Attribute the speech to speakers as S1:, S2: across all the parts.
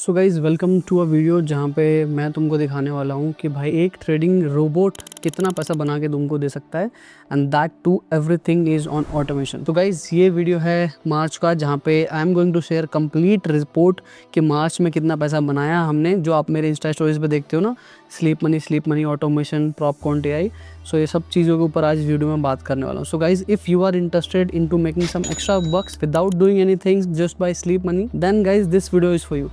S1: So guys welcome to a video जहाँ पे मैं तुमको दिखाने वाला हूँ कि भाई एक ट्रेडिंग रोबोट कितना पैसा बना के तुमको दे सकता है and that too everything is on automation. तो गाइज़ ये वीडियो है मार्च का जहाँ पे I am going to share complete report कि मार्च में कितना पैसा बनाया हमने, जो आप मेरे इंस्टा स्टोरीज पे देखते हो ना, स्लीप मनी ऑटोमेशन प्रॉपकॉन्ट AI। सो ये सब चीज़ों के ऊपर आज वीडियो में बात करने वाला हूँ। So guys if you are interested in to making some extra bucks without doing anything just by sleep money, then guys this video is for you.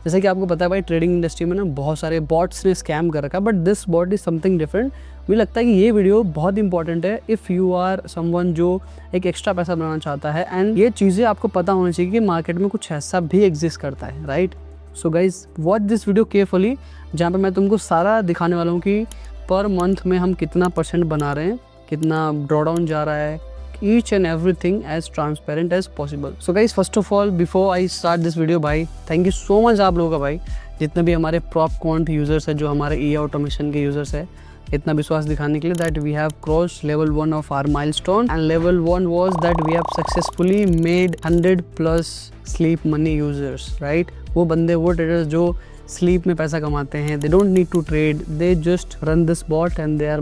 S1: जैसे कि आपको पता है भाई, ट्रेडिंग इंडस्ट्री में ना बहुत सारे बॉट्स ने स्कैम कर रखा है, but this bot is something different. मुझे लगता है कि ये वीडियो बहुत इंपॉर्टेंट है इफ़ यू आर समवन जो एक एक्स्ट्रा पैसा बनाना चाहता है, एंड ये चीज़ें आपको पता होनी चाहिए कि मार्केट में कुछ ऐसा भी एग्जिस्ट करता है, right. So guys watch this video carefully, जहाँ पर मैं तुमको सारा दिखाने वाला हूँ कि पर मंथ में हम कितना % बना रहे हैं, कितना ड्रॉडाउन जा रहा है, each and everything as transparent as possible. So guys, first of all, before I start this video, भाई thank you so much आप लोगों का, भाई जितने भी हमारे प्रॉपकॉन्ट यूजर्स है, जो हमारे AI ऑटोमेशन के यूजर्स है, इतना विश्वास दिखाने के लिए that we have crossed level 1 of our milestone, and level 1 was that we have successfully made 100+ sleep money users, right। वो बंदे, वो ट्रेडर्स जो स्लीप में पैसा कमाते हैं, they don't need to trade, they just run this bot and they are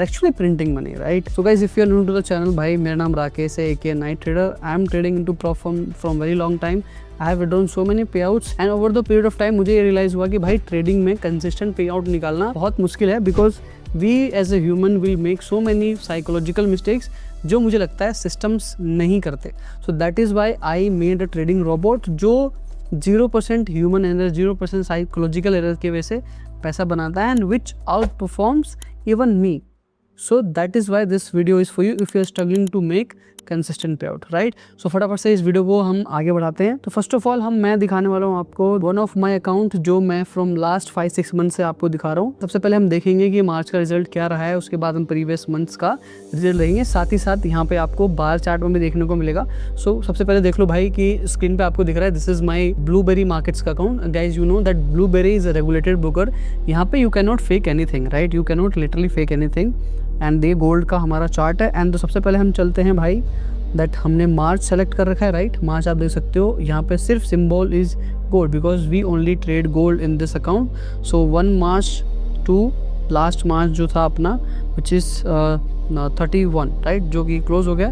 S1: actually printing money, right. So guys if you are new to the channel, भाई मेरा नाम राकेश है, AK night trader. I am trading into prop from very long time. I have withdrawn so many payouts and over the period of time मुझे ये realise हुआ कि भाई trading में कंसिस्टेंट पे आउट निकालना बहुत मुश्किल है, because we as a human will make so many psychological mistakes जो मुझे लगता है सिस्टम्स नहीं करते। So that is why I made a trading robot जो 0% ह्यूमन एरर, 0% साइकोलॉजिकल एरर की वजह से पैसा बनाता है, and which outperforms even me. So that is why this video is for you if you are struggling to make consistent payout, right. So फटाफट से इस वीडियो को हम आगे बढ़ाते हैं। तो फर्स्ट ऑफ ऑल मैं दिखाने वाला हूँ आपको वन ऑफ माई अकाउंट जो मैं फ्रॉम लास्ट 5-6 मंथ से आपको दिखा रहा हूँ। सबसे पहले हम देखेंगे कि मार्च का रिजल्ट क्या रहा है, उसके बाद हम प्रीवियस मंथ्स का रिजल्ट देखेंगे, साथ ही साथ यहाँ पे आपको बार चार्ट में भी देखने को मिलेगा। सो सबसे पहले देख लो भाई कि स्क्रीन पे आपको दिख रहा है, this is my Blueberry Markets का account. Guys you know that Blueberry is a regulated broker. यहाँ पे you can not fake anything, right, you can not literally fake anything. And ये गोल्ड का हमारा चार्ट है। एंड तो सबसे पहले हम चलते हैं भाई, दैट हमने मार्च सेलेक्ट कर रखा है, राइट। मार्च आप देख सकते हो, यहाँ पे सिर्फ symbol is gold because we only trade gold in this account. So 1 March to last March जो था अपना, विच इज़ 31, राइट, जो कि क्लोज हो गया।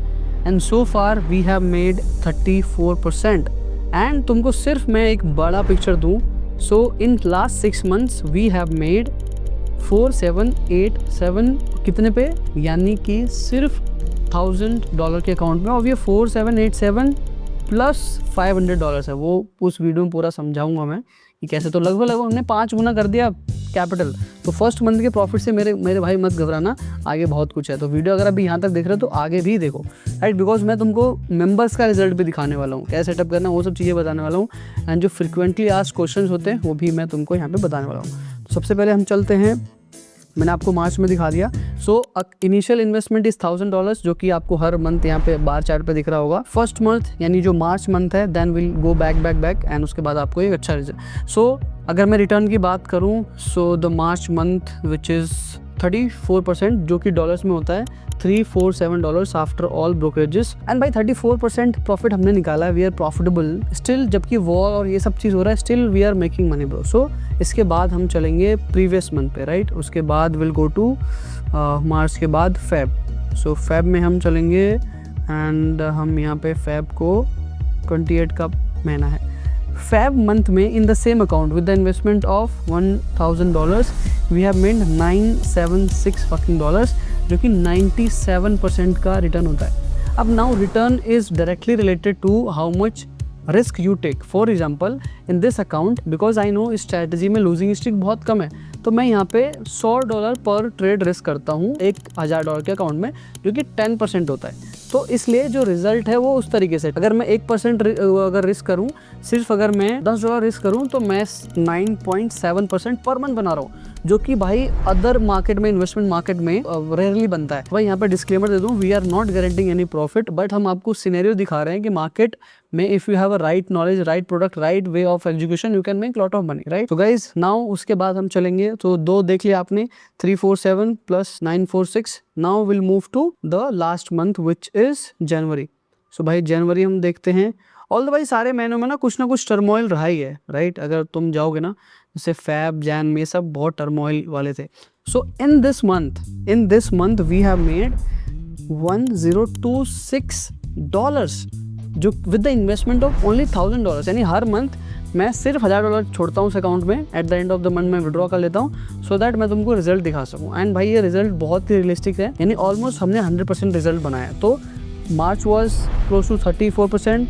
S1: And so far we have made 34%। And तुमको सिर्फ मैं एक बड़ा पिक्चर दूँ, so in last 6 months we have made 4787 कितने पे, यानी कि सिर्फ $1000 के अकाउंट में। और ये 4787 प्लस $500 है, वो उस वीडियो में पूरा समझाऊंगा मैं कि कैसे। तो लगभग हमने 5 गुना कर दिया कैपिटल। तो फर्स्ट मंथ के प्रॉफिट से मेरे भाई मत घबराना, आगे बहुत कुछ है। तो वीडियो अगर अभी यहाँ तक देख रहे हो तो आगे भी देखो, राइट, बिकॉज मैं तुमको मेंबर्स का रिजल्ट भी दिखाने वाला हूँ, कैसे सेटअप करना, वो सब चीज़ें बताने वाला हूँ। एंड जो फ्रिक्वेंटली आस्क्ड क्वेश्चन होते हैं वो भी मैं तुमको यहाँ पे बताने वाला हूँ। तो सबसे पहले हम चलते हैं, मैंने आपको मार्च में दिखा दिया। सो इनिशियल इन्वेस्टमेंट इज $1000, जो कि आपको हर मंथ यहाँ पे बार चार्ट पे दिख रहा होगा। फर्स्ट मंथ यानी जो मार्च मंथ है, then will go back and उसके बाद आपको एक अच्छा रिजल्ट। सो अगर मैं रिटर्न की बात करूँ, so the March month which is 34%, जो कि डॉलर्स में होता है $347 आफ्टर ऑल ब्रोकरेजेस। एंड भाई 34% प्रॉफिट हमने निकाला है, वी आर प्रॉफिटेबल स्टिल, जबकि वॉर और ये सब चीज़ हो रहा है, still we are making money bro. So इसके बाद हम चलेंगे प्रीवियस मंथ पे, राइट। उसके बाद विल गो टू मार्च के बाद फेब। सो फेब में हम चलेंगे, एंड हम यहाँ पे फेब को 28 का महीना है। फेब मंथ में in the same account with the investment of $1000 we have made $976 जो कि 97% का रिटर्न होता है। अब now return is directly related to how much risk you take. For example in this account, because I know इस strategy में losing streak बहुत कम है, तो मैं यहाँ पे $100 पर ट्रेड रिस्क करता हूँ $1000 के अकाउंट में, जो कि 10% होता है। तो इसलिए जो रिजल्ट है वो उस तरीके से, अगर मैं 1% अगर रिस्क करूँ, सिर्फ अगर मैं $10 रिस्क करूँ, तो मैं 9.7% पर मंथ बना रहा हूँ, जो कि भाई अदर मार्केट में, इन्वेस्टमेंट मार्केट में रेयरली बनता है। भाई यहाँ पे डिस्क्लेमर दे दूँ, we are not guaranteeing any profit, but हम आपको सिनेरियो दिखा रहे हैं कि मार्केट में if you have a right knowledge, right product, right way of education, you can make lot of money, right. तो गाइज नाउ उसके बाद हम चलेंगे, तो 2 देख लिया आपने, 347 plus 946। Now will move to the last month which is January. So भाई जनवरी हम देखते हैं, ऑल द भाई सारे महीनों में ना कुछ टर्मोइल रहा ही है, राइट। अगर तुम जाओगे ना जैसे फैब जैन में, सब बहुत टर्मोइल वाले थे। So in this month we have made $1026, जो with the investment of only $1000। यानी हर मंथ मैं सिर्फ $1000 छोड़ता हूँ उस अकाउंट में, at the end of the month मैं विड्रॉ कर लेता हूँ, सो दैट मैं तुमको रिजल्ट दिखा सकूँ। एंड भाई ये रिजल्ट बहुत ही रियलिस्टिक है, यानी ऑलमोस्ट हमने 100% रिजल्ट बनाया। तो March was close to 34%,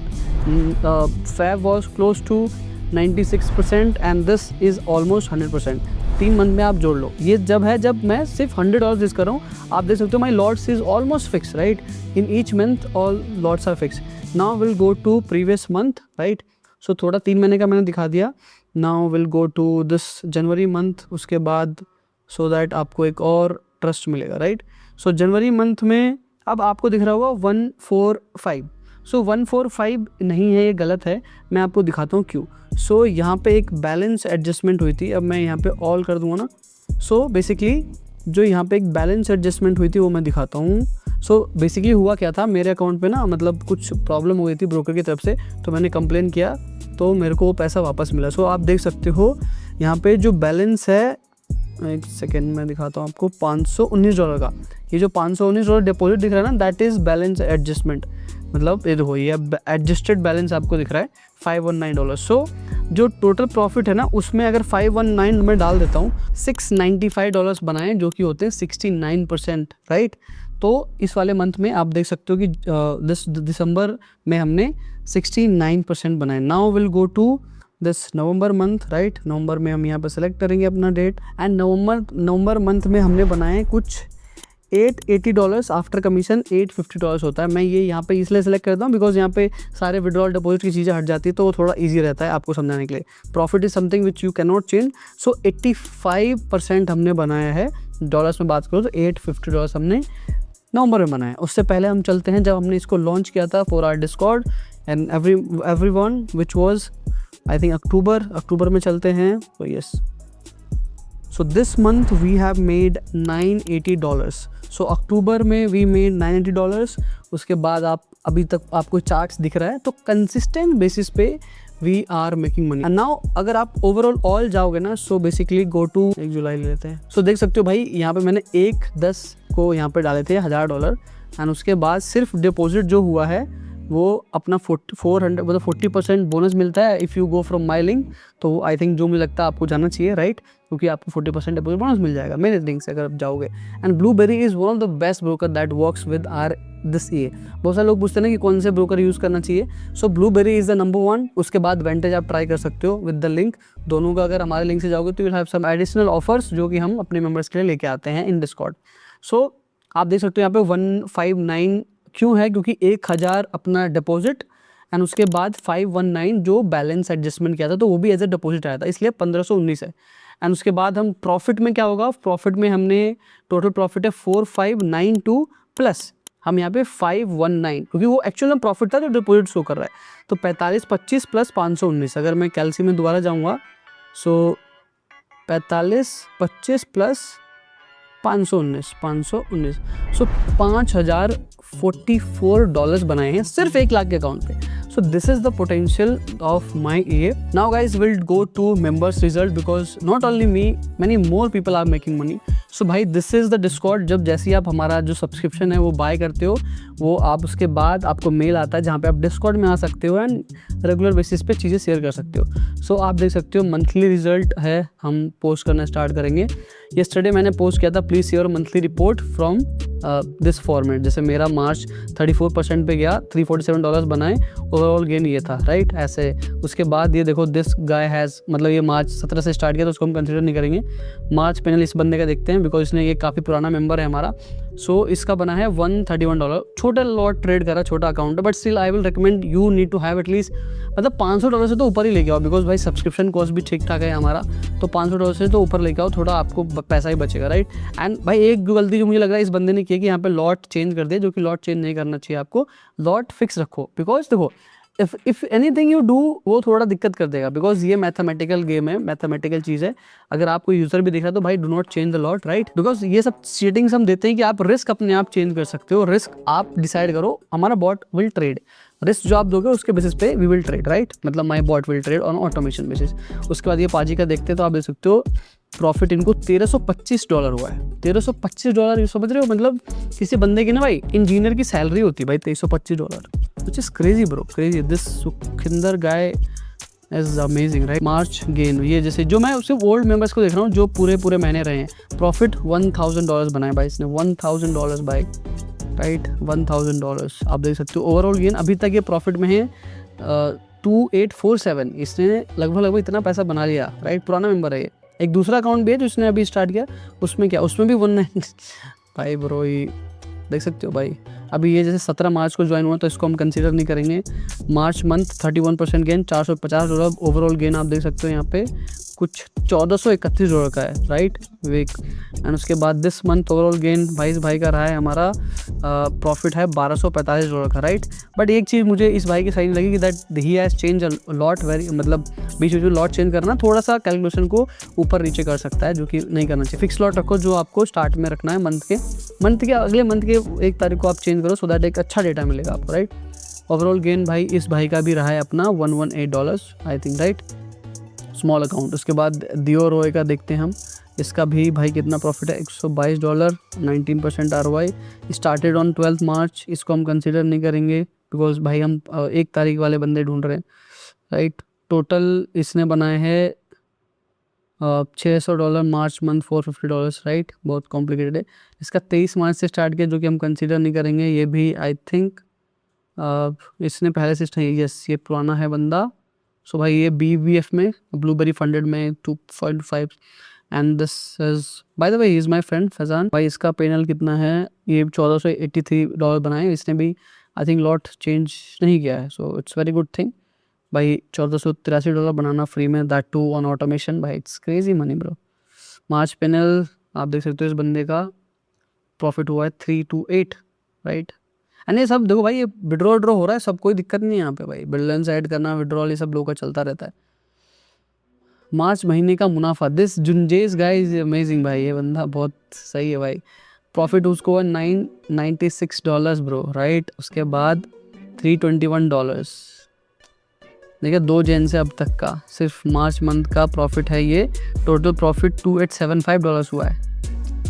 S1: Feb was close to 96% and this is almost 100%। 3 month में आप जोड़ लो, ये जब मैं सिर्फ $100 रिस्क कर रहा हूँ। आप देख सकते हो my lots is almost fix, right. In each month all lots are fix. Now will go to previous month, right. So थोड़ा 3 महीने का मैंने दिखा दिया। Now will go to this January month, उसके बाद सो दैट आपको एक और ट्रस्ट मिलेगा, राइट। सो जनवरी मंथ में अब आपको दिख रहा होगा 145। सो 145 नहीं है, ये गलत है, मैं आपको दिखाता हूँ क्यों। सो यहाँ पे एक बैलेंस एडजस्टमेंट हुई थी, अब मैं यहाँ पे ऑल कर दूँगा ना। सो बेसिकली जो यहाँ पे एक बैलेंस एडजस्टमेंट हुई थी वो मैं दिखाता हूँ। सो बेसिकली हुआ क्या था, मेरे अकाउंट पे ना मतलब कुछ प्रॉब्लम हो गई थी ब्रोकर की तरफ से, तो मैंने कंप्लेन किया तो मेरे को वो पैसा वापस मिला। सो आप देख सकते हो यहाँ पे जो बैलेंस है, एक सेकेंड में दिखाता हूँ आपको, $519 का। ये जो $519 डिपॉजिट दिख रहा है ना, दैट इज़ बैलेंस एडजस्टमेंट। मतलब ये देखो, ये एडजस्टेड बैलेंस आपको दिख रहा है $519। सो जो टोटल प्रॉफिट है ना, उसमें अगर 519 में डाल देता हूँ, $695 बनाए, जो कि होते हैं 69%, राइट। तो इस वाले मंथ में आप देख सकते हो कि दिसंबर में हमने 69% बनाए। Now will go to this November month, right. नवंबर में हम यहाँ पर सेलेक्ट करेंगे अपना डेट, एंड नवंबर मंथ में हमने बनाए कुछ $880 आफ्टर कमीशन $850 होता है। मैं ये यहाँ पे इसलिए सेलेक्ट करता हूँ बिकॉज यहाँ पे सारे विड्रॉल डिपॉजिट की चीज़ें हट जाती है, तो वो थोड़ा ईजी रहता है आपको समझाने के लिए। Profit is something which you can not change. So 85% हमने बनाया है। डॉलर्स में बात करो तो $850 हमने नवंबर में बनाया। उससे पहले हम चलते हैं जब हमने इसको लॉन्च किया था for our Discord and everyone, which was I think October में चलते हैं। तो yes, so this month we have made $980। So अक्टूबर में वी मेड $980। उसके बाद आप अभी तक आपको चार्ट्स दिख रहा है, तो कंसिस्टेंट बेसिस पे we are making money. And now अगर आप ओवरऑल ऑल जाओगे ना, सो बेसिकली गो टू 1 जुलाई ले लेते हैं। सो देख सकते हो भाई, यहाँ पे मैंने 1/10 को यहाँ पे डाले थे $1000, एंड उसके बाद सिर्फ डिपॉजिट जो हुआ है वो अपना 400 मतलब 40% बोनस मिलता है if you go from my link. तो आई थिंक जो मुझे लगता है आपको जाना चाहिए, राइट, क्योंकि आपको 40% डिपॉजिट बोनस मिल जाएगा मेरे लिंक से अगर आप जाओगे। And blueberry is one of the best broker that works with our this ये। बहुत सारे लोग पूछते हैं ना कि कौन से ब्रोकर यूज़ करना चाहिए। सो ब्लूबेरी इज़ द नंबर 1। उसके बाद वेंटेज आप ट्राई कर सकते हो विद द लिंक। दोनों का अगर हमारे लिंक से जाओगे तो will have some additional offers जो कि हम अपने मेंबर्स के लिए लेके आते हैं इन डिस्कॉर्ड। सो आप देख सकते हो यहाँ पे 159 क्यों है, क्योंकि 1000 अपना डिपॉजिट एंड उसके बाद 519 जो बैलेंस एडजस्टमेंट किया था, तो वो भी एज ए डिपॉजिट आया था, इसलिए 1519 है। एंड उसके बाद हम प्रॉफिट में क्या होगा, प्रॉफिट में हमने टोटल प्रॉफिट है 4592 प्लस हम यहाँ पे 519, क्योंकि वो एक्चुअल में प्रॉफिट था जो डिपॉजिट शो कर रहा है। तो 4525 प्लस 519, अगर मैं कैलसी में दोबारा जाऊँगा, सो 4525 प्लस 519 सो $5044 बनाए हैं सिर्फ 1 लाख के अकाउंट पे। So this is the potential of my A. Now guys will go to members result because not only me, many more people are making money. So भाई दिस इज द डिस्कॉर्ड। जब जैसे ही आप हमारा जो subscription है वो bye करते हो, वो आप उसके बाद आपको मेल आता है जहाँ पे आप डिस्कॉर्ड में आ सकते हो एंड रेगुलर बेसिस पे चीज़ें शेयर कर सकते हो। सो आप देख सकते हो मंथली रिजल्ट है, हम पोस्ट करना स्टार्ट करेंगे। येस्टरडे मैंने पोस्ट किया था please share monthly report from this format. जैसे मेरा मार्च 34% पे गया, $347 बनाए, ओवरऑल गेन ये था, राइट, ऐसे। उसके बाद ये देखो दिस गाय हैज़, मतलब ये मार्च 17 से स्टार्ट किया तो उसको हम कंसिडर नहीं करेंगे। मार्च पैनल इस बंदे का देखते हैं बिकॉज इसने, ये काफ़ी पुराना मेंबर है हमारा। सो इसका बना है $131। छोटा लॉट ट्रेड करा, छोटा अकाउंट है, but still I will recommend you need to have at least, मतलब $500 से तो ऊपर ही लेके आओ बिकॉज भाई सब्सक्रिप्शन कॉस्ट भी ठीक ठाक है हमारा, तो $500 से तो ऊपर लेके आओ, थोड़ा आपको पैसा ही बचेगा, राइट। एंड भाई एक गलती जो मुझे लग रहा है इस बंदे ने की कि यहाँ पे लॉट चेंज कर दिया, जो कि लॉट चेंज नहीं करना चाहिए आपको, लॉट फिक्स रखो। बिकॉज देखो इफ एनीथिंग यू डू वो थोड़ा दिक्कत कर देगा बिकॉज ये मैथमेटिकल गेम है, मैथमेटिकल चीज़ है। अगर आपको यूजर भी दिख रहा है तो भाई do not change the lot, right, because ये सब चीटिंग्स हम देते हैं कि आप रिस्क अपने आप चेंज कर सकते हो, रिस्क आप डिसाइड करो, हमारा बॉट विल ट्रेड, रिस्क जो आप दोगे उसके बेसिस पे वी विल ट्रेड, राइट, मतलब my bot will trade on automation basis. उसके बाद ये पाजी का देखते हैं तो आप देख सकते हो प्रॉफिट इनको $1325 हुआ है। $1325 समझ रहे हो, मतलब किसी बंदे की ना भाई इंजीनियर की सैलरी होती है भाई $1325, which is crazy bro, crazy. This Sukhinder guy is amazing, right. March gain, ये जैसे जो मैं सिर्फ ओल्ड मेंबर्स को देख रहा हूँ जो पूरे महीने रहे हैं, प्रॉफिट $1000 बनाया भाई इसने, $1000 भाई, राइट, $1000 आप देख सकते हो। ओवरऑल गेन अभी तक ये प्रॉफिट में है 2847, इसने लगभग इतना पैसा बना लिया, राइट। पुराना मेंबर है ये। एक दूसरा अकाउंट भी है जो इसने अभी स्टार्ट किया, उसमें क्या, उसमें भी 19 भाई ब्रो, ये देख सकते हो भाई। अभी ये जैसे 17 मार्च को ज्वाइन हुआ तो इसको हम कंसीडर नहीं करेंगे। March month 31% gain, $450 overall gain आप देख सकते हो यहाँ पे, कुछ $1431 का है, राइट वीक। एंड उसके बाद दिस मंथ ओवरऑल गेन भाई का रहा है हमारा, प्रॉफिट है $1245 का, राइट। बट एक चीज़ मुझे इस भाई की सही नहीं लगी कि that he has change lot very, मतलब बीच में लॉट चेंज करना थोड़ा सा कैलकुलेशन को ऊपर नीचे कर सकता है, जो कि नहीं करना चाहिए। फिक्स लॉट रखो जो आपको स्टार्ट में रखना है मंथ के अगले मंथ के 1 तारीख को आप चेंज करो, सो दैट एक अच्छा डेटा मिलेगा आपको, राइट। ओवरऑल गेन भाई इस भाई का भी रहा है अपना $118 I think, right, small account. उसके बाद दियो रॉय का देखते हैं हम, इसका भी भाई कितना प्रॉफिट है, $122, 19% ROI, स्टार्टेड ऑन 12 मार्च। इसको हम कंसिडर नहीं करेंगे बिकॉज भाई हम 1 तारीख वाले बंदे ढूंढ रहे हैं, राइट। टोटल इसने बनाए हैं $600, मार्च मंथ $450, राइट, बहुत कॉम्प्लिकेटेड है। इसका 23 मार्च से स्टार्ट किया जो कि हम कंसिडर नहीं करेंगे। ये भी आई थिंक इसने पहले से यस, ये पुराना है बंदा। सो भाई ये BBF में, ब्लूबेरी फंडेड में 2.5, and this is by the way he is my friend Faizan भाई। इसका पेनल कितना है, ये $1483 बनाए, इसने भी आई थिंक लॉट चेंज नहीं किया है, so it's very good thing भाई। $1483 बनाना फ्री में, दैट टू ऑन ऑटोमेशन भाई, it's crazy money bro. March panel आप देख सकते हो, इस बंदे का प्रॉफिट हुआ है 328, राइट। एंड ये सब देखो भाई, ये विड्रॉ हो रहा है, सब कोई दिक्कत नहीं है यहाँ पे भाई, बैलेंस ऐड करना, विड्रॉल, ये सब लोगों का चलता रहता है। मार्च महीने का मुनाफा, दिस जुंजेस गाय इज अमेजिंग भाई, ये बंदा बहुत सही है भाई। प्रॉफिट उसको हुआ $996 ब्रो, राइट। उसके बाद $321, देखिए 2 जन से अब तक का सिर्फ मार्च मंथ का प्रॉफिट है ये। टोटल प्रॉफिट $2875 हुआ है,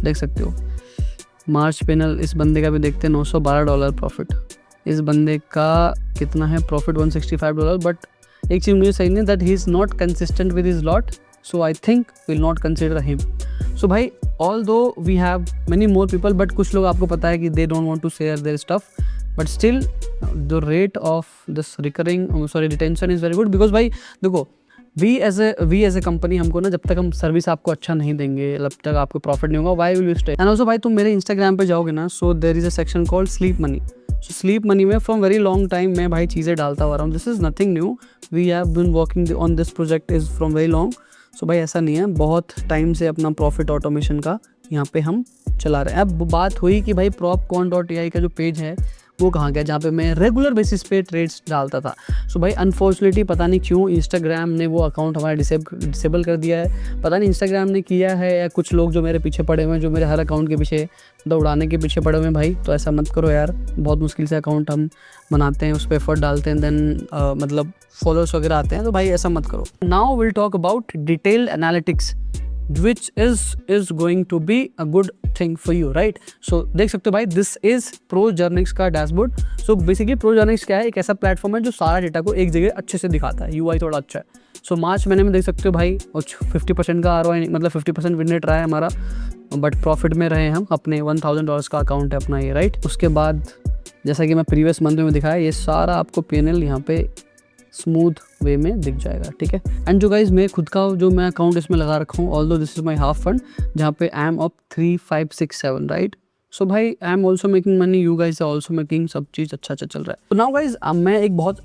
S1: देख सकते हो। मार्च पेनल इस बंदे का भी देखते हैं, $912 प्रॉफिट। इस बंदे का कितना है प्रॉफिट, $165। बट एक चीज़ मुझे सही नहीं, that he is not consistent with his lot, so I think will not consider him. So भाई although we have many more people, but कुछ लोग आपको पता है कि they don't want to share their stuff, but still the rate of this retention is very good. Because भाई देखो, we as A company, हमको ना जब तक हम सर्विस आपको अच्छा नहीं देंगे, जब तक आपको प्रॉफिट नहीं होगा, why will you stay. And also भाई तुम मेरे इंस्टाग्राम पे जाओगे ना, so there is a section called sleep money. So sleep money में फ्रॉम वेरी लॉन्ग टाइम मैं भाई चीज़ें डालता हुआ रहा हूँ, this is nothing new, we have been working on this project is from very long. So भाई ऐसा नहीं है, बहुत टाइम से अपना प्रॉफिट ऑटोमेशन का यहाँ पे हम चला रहे हैं। अब बात हुई कि भाई propcoin.ai का जो पेज है वो कहाँ गया, जहाँ पे मैं रेगुलर बेसिस पे ट्रेड्स डालता था। सो भाई अनफॉर्चुनेटली पता नहीं क्यों इंस्टाग्राम ने वो अकाउंट हमारा डिसेबल कर दिया है। पता नहीं इंस्टाग्राम ने किया है या कुछ लोग जो मेरे पीछे पड़े हुए हैं, जो मेरे हर अकाउंट के पीछे दौड़ाने के पीछे पड़े हुए हैं भाई। तो ऐसा मत करो यार, बहुत मुश्किल से अकाउंट हम बनाते हैं, उस पर एफर्ट डालते हैं, देन मतलब फॉलोअर्स वगैरह आते हैं, तो भाई ऐसा मत करो। Now will talk about detailed analytics which is going to be a good thing for you, right? So देख सकते हो भाई, this is ProJearnix का डैशबोर्ड। So basically ProJearnix क्या है, एक ऐसा प्लेटफॉर्म है जो सारा डेटा को एक जगह अच्छे से दिखाता है, UI थोड़ा अच्छा है। सो मार्च महीने में देख सकते हो भाई, 50% का ROI, मतलब 50% विन रेट रहा है हमारा, बट प्रॉफिट में रहे हम अपने। $1000 का अकाउंट है अपना ये, राइट। उसके बाद जैसा कि मैं प्रीवियस मंथ में दिखाया, ये सारा आपको PNL यहाँ पे स्मूथ वे में दिख जाएगा, ठीक है। एंड जो गाइज मैं खुद का जो मैं अकाउंट इसमें लगा रखा हूँ, although this is my half fund, जहाँ पे I am up 3567, right. So भाई I am also making money, you guys are also making, सब चीज़ अच्छा चल रहा है। तो नाउ गाइज मैं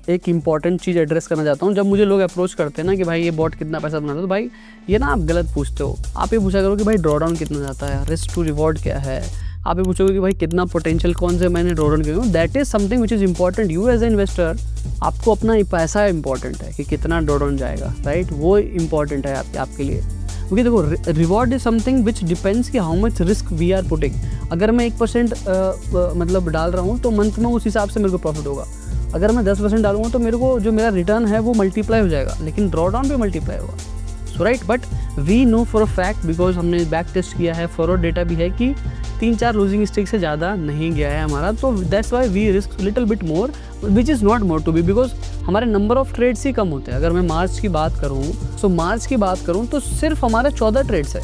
S1: एक इंपॉर्टेंट चीज़ एड्रेस करना चाहता हूँ। जब मुझे लोग अप्रोच करते हैं ना कि भाई ये बॉट कितना पैसा बनाता है, तो भाई ये ना आप गलत पूछते हो। आप ये पूछा करो कि भाई ड्रॉडाउन कितना जाता है, रिस्क टू रिवॉर्ड क्या है। आप ये पूछोगे कि भाई कितना पोटेंशियल कौन से मैंने ड्रॉडाउन किया। That is something which is important. You as a investor, आपको अपना पैसा इंपॉर्टेंट है कि कितना ड्रॉडाउन जाएगा, राइट, वो इंपॉर्टेंट है आपके लिए। क्योंकि देखो reward is something which depends कि how much risk we are putting. अगर मैं 1% मतलब डाल रहा हूँ तो मंथ में उस हिसाब से मेरे को प्रॉफिट होगा। अगर मैं 10% डालूंगा तो मेरे को जो मेरा रिटर्न है वो मल्टीप्लाई हो जाएगा, लेकिन ड्रॉ डाउन भी मल्टीप्लाई होगा। So right, but we know for a fact, because हमने बैक टेस्ट किया है, फॉरवर्ड डेटा भी है कि 3-4 लूजिंग स्ट्रिक से ज़्यादा नहीं गया है हमारा। तो that's why we risk little bit more, which is not more to be, because हमारे नंबर ऑफ ट्रेड्स ही कम होते हैं। अगर मैं मार्च की बात करूँ तो सिर्फ हमारे 14 ट्रेड्स है।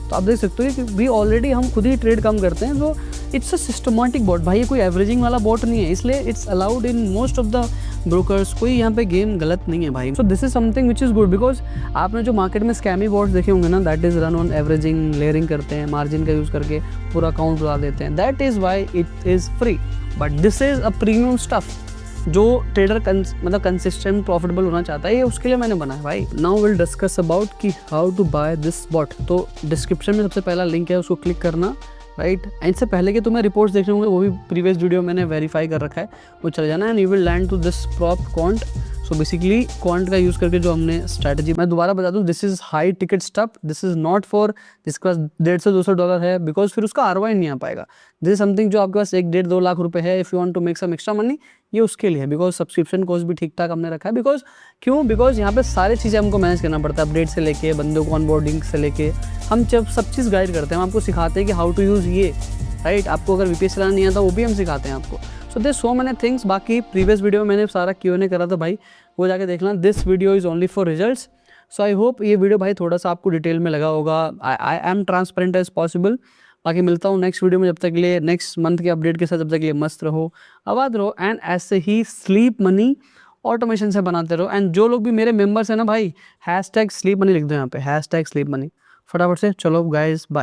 S1: तो आप देख सकते हो कि वी ऑलरेडी हम खुद ही ट्रेड कम करते हैं। तो इट्स अ सिस्टमैटिक बॉट भाई, ये कोई एवरेजिंग वाला बॉट नहीं है, इसलिए it's allowed in most of the brokers. कोई यहाँ पे गेम गलत नहीं है भाई। सो this is something which is good, because आपने जो मार्केट में स्कैमी बॉट्स देखे होंगे ना, that is run on averaging, layering करते हैं, मार्जिन का यूज़ करके पूरा अकाउंट उड़ा देते हैं। That is why it is free, but this is a premium stuff जो ट्रेडर मतलब कंसिस्टेंट प्रॉफिटेबल होना चाहता है, ये उसके लिए मैंने बनाया भाई। नाउ विल डिस्कस अबाउट कि how to buy this bot. तो डिस्क्रिप्शन में सबसे पहला लिंक है, उसको क्लिक करना, राइट। एंड इससे पहले कि तुम्हें रिपोर्ट्स देखने होंगे, वो भी प्रीवियस वीडियो मैंने वेरीफाई कर रखा है, वो चले जाना and you will land to this prop quant. So basically quant का यूज़ करके जो हमने स्ट्रैटेजी, मैं दोबारा बता दूं, this is high ticket stuff, this is not for जिसके पास $150-200 है, बिकॉज फिर उसका ROI नहीं आ पाएगा। दिस इज समथिंग जो आपके पास 1-1.5-2 लाख रुपए है, if you want to make some extra money, ये उसके लिए है। बिकॉज सब्सक्रिप्शन कॉस्ट भी ठीक ठाक हमने रखा है, बिकॉज क्यों, बिकॉज यहाँ पे सारी चीज़ें हमको मैनेज करना पड़ता है, अपडेट से लेके, बंदों को ऑनबोर्डिंग से लेके, हम जब सब चीज़ गाइड करते हैं, हम आपको सिखाते हैं कि हाउ टू यूज़ ये, राइट। आपको अगर VPS चलाना नहीं आता वो भी हम सिखाते हैं आपको। So this so many things. बाकी प्रीवियस वीडियो में मैंने सारा Q&A करा था भाई, वो जाके देखना। This video is only for results. So I hope ये वीडियो भाई थोड़ा सा आपको डिटेल में लगा होगा। I am transparent as possible. बाकी मिलता हूँ नेक्स्ट वीडियो में, जब तक के लिए नेक्स्ट मंथ के अपडेट के साथ। जब तक के लिए मस्त रहो, आबाद रहो, एंड ऐसे ही स्लीप मनी ऑटोमेशन से बनाते रहो। एंड जो लोग भी मेरे मेंबर्स हैं ना भाई, #sleep money लिख दो यहाँ पे, #sleep money फटाफट से। चलो गाइज, बाय।